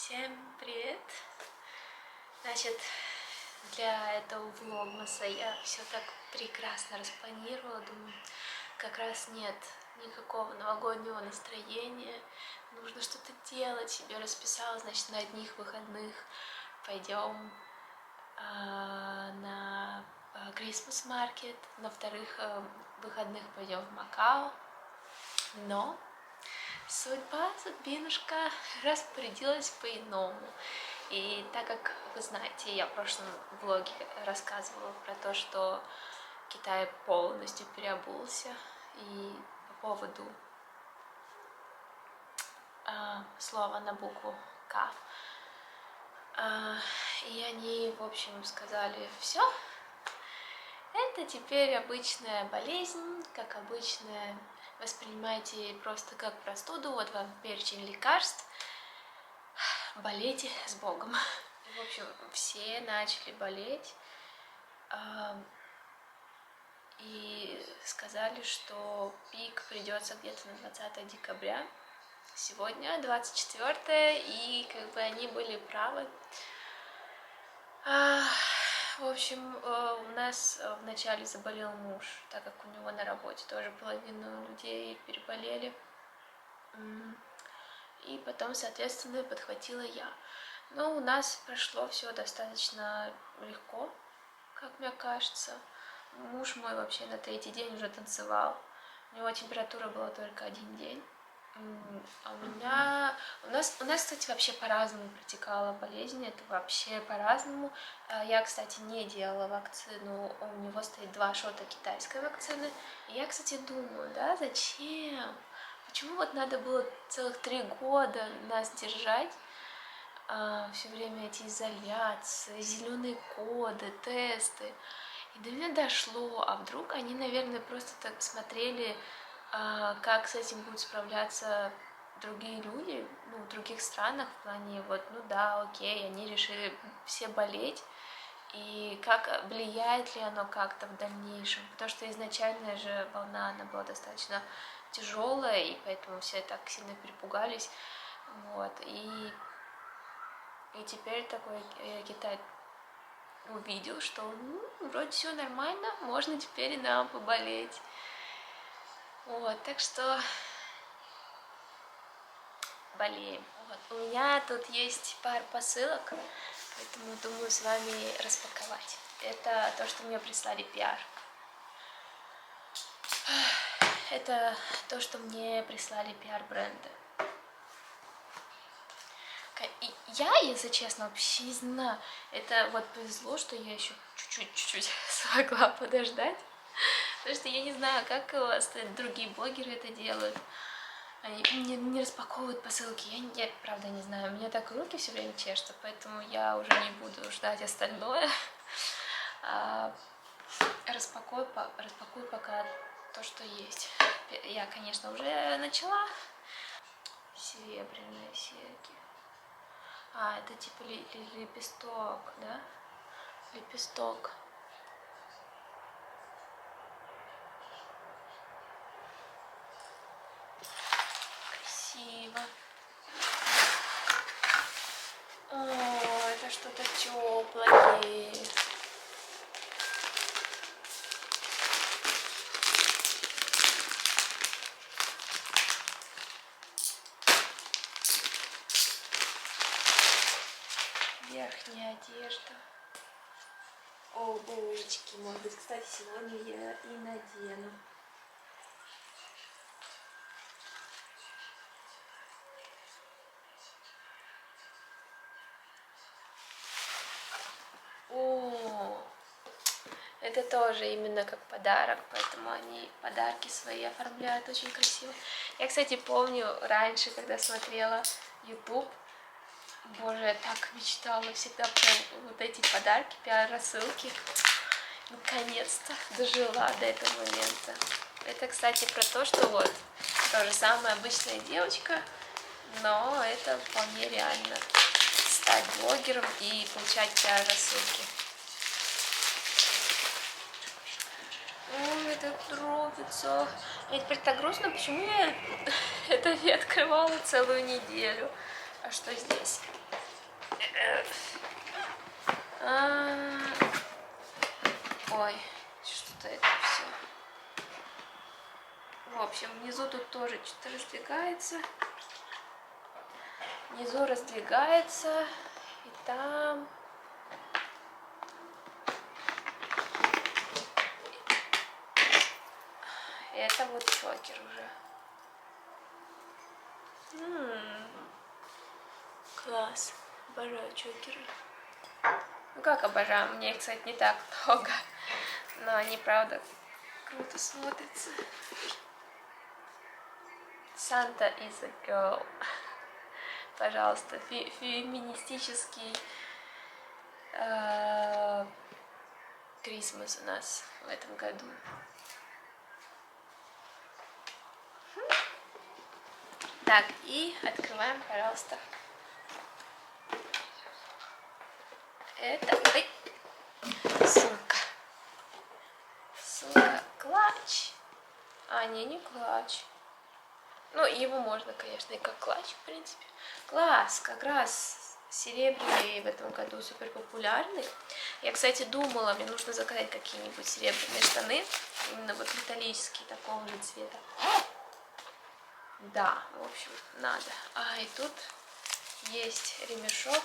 Всем привет! Значит, для этого влогмаса я все так прекрасно распланировала. Думаю, как раз нет никакого новогоднего настроения. Нужно что-то делать. Себе расписала, значит, на одних выходных пойдем на Christmas Market, на вторых выходных пойдем в Макао. Но судьбинушка распорядилась по-иному. И так как вы знаете, я в прошлом влоге рассказывала про то, что Китай полностью переобулся, и по поводу слова на букву К. И они, в общем, сказали: все, это теперь обычная болезнь, как обычная, воспринимайте просто как простуду, вот вам перечень лекарств, болейте с Богом. В общем, все начали болеть, и сказали, что пик придется где-то на 20 декабря. Сегодня 24, и как бы они были правы. В общем, у нас вначале заболел муж, так как у него на работе тоже половину людей переболели. И потом, соответственно, подхватила я. Но у нас прошло все достаточно легко, как мне кажется. Муж мой вообще на третий день уже танцевал. У него температура была только 1 день. А у нас, кстати, вообще по-разному протекала болезнь, это вообще по-разному. Я, кстати, не делала вакцину, у него стоит 2 шота китайской вакцины. И я, кстати, думаю, да, зачем? Почему вот надо было целых 3 года нас держать? Все время эти изоляции, зеленые коды, тесты. И до меня дошло, а вдруг они, наверное, просто так смотрели, как с этим будут справляться другие люди, ну, в других странах, в плане, вот, ну да, окей, они решили все болеть, и как влияет ли оно как-то в дальнейшем, потому что изначальная же волна, она была достаточно тяжелая, и поэтому все так сильно перепугались, вот, и теперь такой Китай увидел, что вроде все нормально, можно теперь и нам поболеть. Вот, так что болеем. Вот. У меня тут есть пара посылок, поэтому думаю с вами распаковать. Это то, что мне прислали пиар. Это то, что мне прислали пиар-бренды. Я, если честно, вообще не знаю. Это вот повезло, что я еще чуть-чуть смогла подождать. Потому что я не знаю, как у вас другие блогеры это делают. Они не распаковывают посылки. Я правда не знаю. У меня так руки все время чешутся, поэтому я уже не буду ждать остальное. Распакую пока то, что есть. Я, конечно, уже начала. Серебряные серьги. Это типа лепесток, да? Лепесток. Красиво. О, это что-то теплое. Верхняя одежда. О, булочки, может быть, кстати, сегодня я и надену. О, это тоже именно как подарок, поэтому они подарки свои оформляют очень красиво. Я, кстати, помню раньше, когда смотрела YouTube, боже, я так мечтала всегда про вот эти подарки, пиар-рассылки. Наконец-то дожила до этого момента. Это, кстати, про то, что вот, тоже самая обычная девочка, но это вполне реально стать блогером и получать пиар-рассылки. Ой, это тропится. Мне теперь так грустно, почему я это не открывала целую неделю. А что здесь? Ой, что-то это все. В общем, внизу тут тоже что-то раздвигается. Внизу раздвигается. И там... Это вот чокер уже. Класс. Обожаю чокеры. Ну как обожаю? Мне их, кстати, не так много. Но они, правда, круто смотрятся. Santa is a girl. Пожалуйста, феминистический Крисмас у нас в этом году. Так, и открываем, пожалуйста. Это сумка. Сумка клатч. А, не клатч. Ну, его можно, конечно, и как клатч, в принципе. Класс, как раз серебряный в этом году супер популярный. Я, кстати, думала, мне нужно заказать какие-нибудь серебряные штаны. Именно вот металлические, такого же цвета. Да, в общем, надо. А, и тут есть ремешок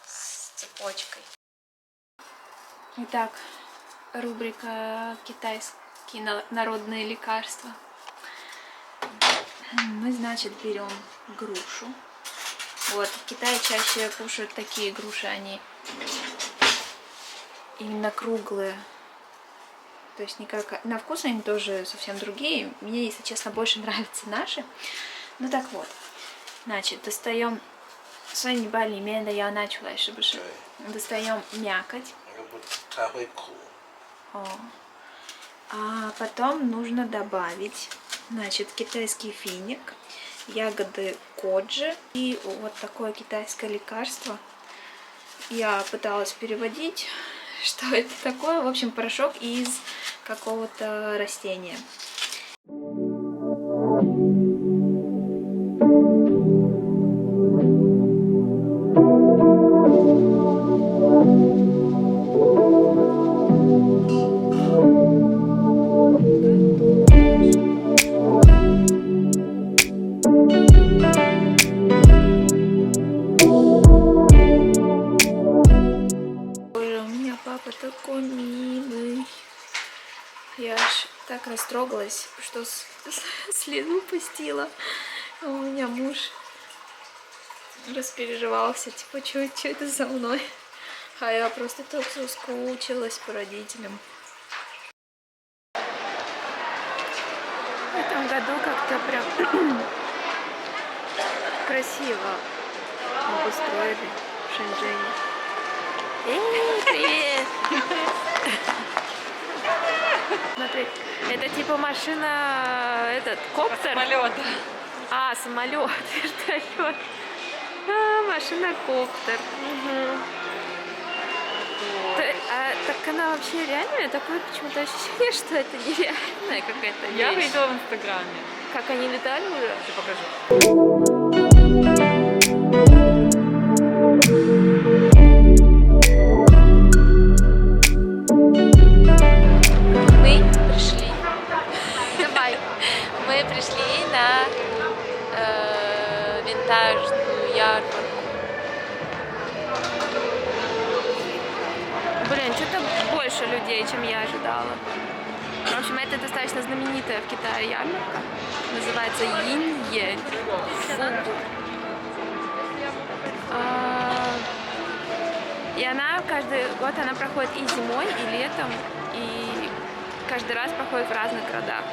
с цепочкой. Итак, рубрика «Китайские народные лекарства». Мы, значит, берем грушу. Вот, в Китае чаще кушают такие груши, они именно круглые. То есть никак... На вкус они тоже совсем другие. Мне, если честно, больше нравятся наши. Ну так вот. Значит, достаем... Достаем мякоть. А потом нужно добавить, значит, китайский финик, ягоды коджи и вот такое китайское лекарство. Я пыталась переводить, что это такое. В общем, порошок из какого-то растения. Такой милый. Я аж так растрогалась, что слезу пустила. У меня муж распереживался, типа, что это за мной? А я просто так соскучилась по родителям. В этом году как-то прям красиво обустроили в Шэньчжэне. Эй, привет! Смотри, это типа машина, этот, коптер? Самолет. А, самолет, вертолет. А, машина-коптер. Угу. Так она вообще реальная? Такое почему-то ощущение, что это нереальная какая-то вещь. Я видела в Инстаграме. Как они летали уже? Я покажу. Мы пришли на винтажную ярмарку. Блин, что-то больше людей, чем я ожидала. В общем, это достаточно знаменитая в Китае ярмарка. Называется Йинье. И она каждый год она проходит и зимой, и летом, и каждый раз проходит в разных городах.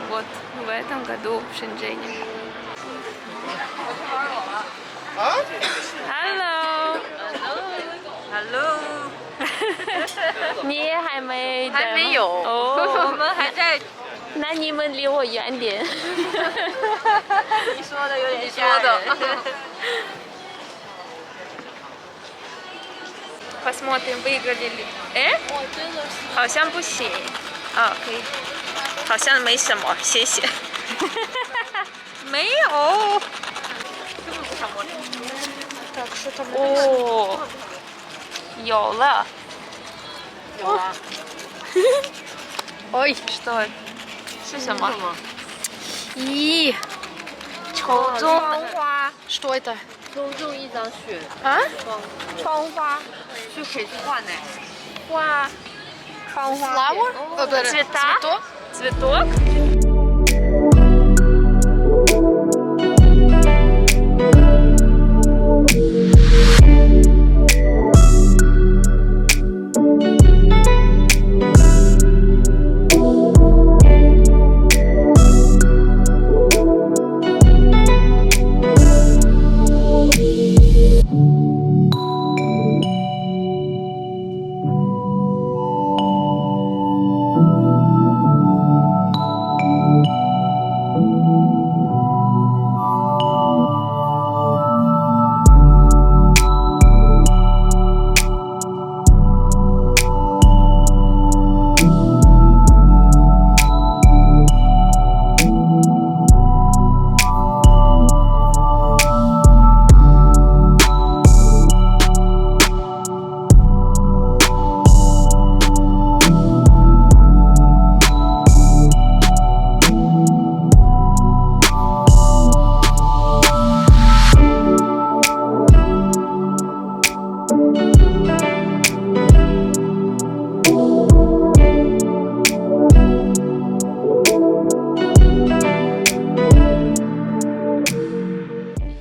Вот в этом году в Шэньчжэне. Hello. Hello. 你还没的？还没有，我们还在。那你们离我远点。你说的有点吓人。Посмотрим, выиграли ли. 好像不行。啊，可以。好像没什么，谢谢。没有。Так, что там? О, 有了。有啦。 Ой, что это? 是什么？ 咦，抽中花， Что это? 抽中一张雪啊？窗花，就可以去换呢。花。窗花 Flower? Цвета? Цветок?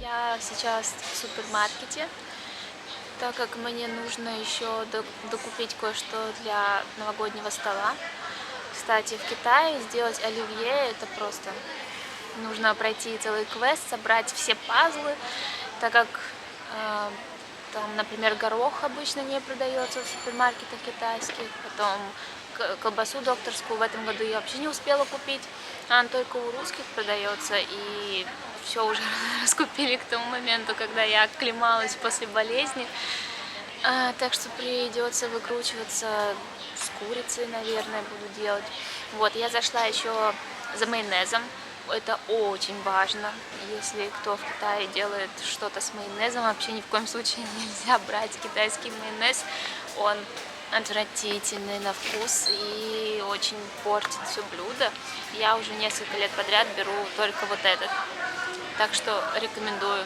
Я сейчас в супермаркете, так как мне нужно еще докупить кое-что для новогоднего стола. Кстати, в Китае сделать оливье это просто нужно пройти целый квест, собрать все пазлы, так как там, например, горох обычно не продается в супермаркетах китайских, потом колбасу докторскую в этом году я вообще не успела купить, она только у русских продается, и все уже раскупили к тому моменту, когда я оклемалась после болезни, так что придется выкручиваться с курицей, наверное, буду делать. Вот, я зашла еще за майонезом. Это очень важно. Если кто в Китае делает что-то с майонезом, вообще ни в коем случае нельзя брать китайский майонез. Он отвратительный на вкус и очень портит все блюдо. Я уже несколько лет подряд беру только вот этот. Так что рекомендую.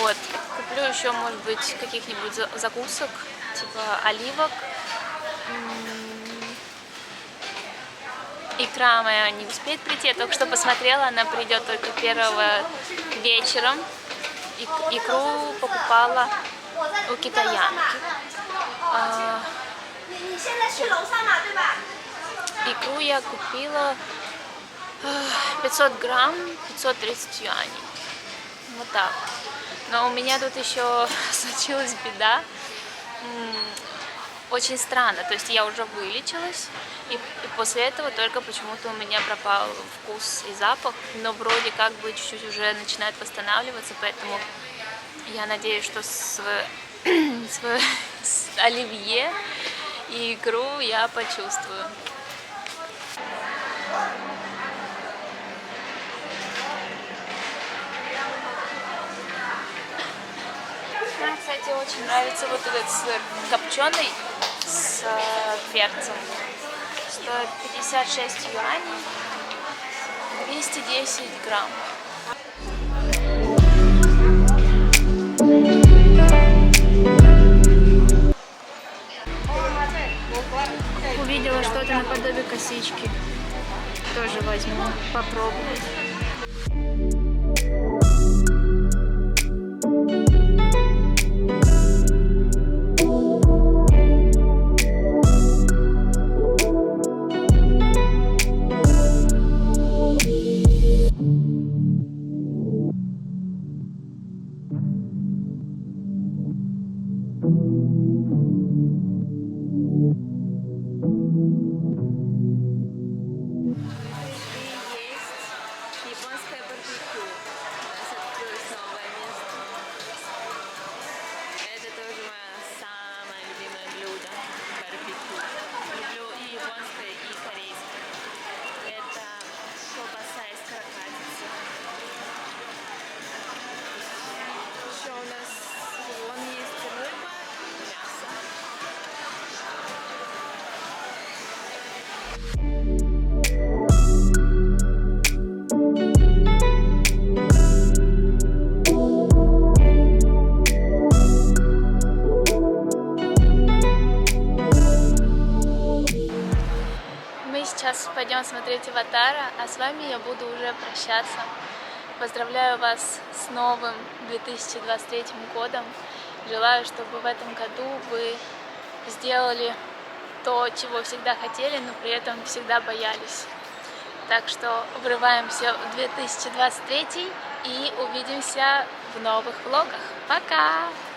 Вот. Куплю еще, может быть, каких-нибудь закусок, типа оливок. Икра моя не успеет прийти, я только что посмотрела, она придет только 1 вечером. Икру покупала у китаянки. Икру я купила 500 грамм, 530 юаней. Вот так. Но у меня тут еще случилась беда. Очень странно, то есть я уже вылечилась, и после этого только почему-то у меня пропал вкус и запах, но вроде как бы чуть-чуть уже начинает восстанавливаться, поэтому я надеюсь, что с оливье и икру я почувствую. Мне, кстати, очень нравится вот этот сыр копченый с перцем. Стоит 56 юаней, 210 грамм. Увидела что-то наподобие косички. Тоже возьму, попробовать. Мы сейчас пойдем смотреть «Аватара», а с вами я буду уже прощаться. Поздравляю вас с новым 2023 годом. Желаю, чтобы в этом году вы сделали то, чего всегда хотели, но при этом всегда боялись. Так что врываемся в 2023 и увидимся в новых влогах. Пока!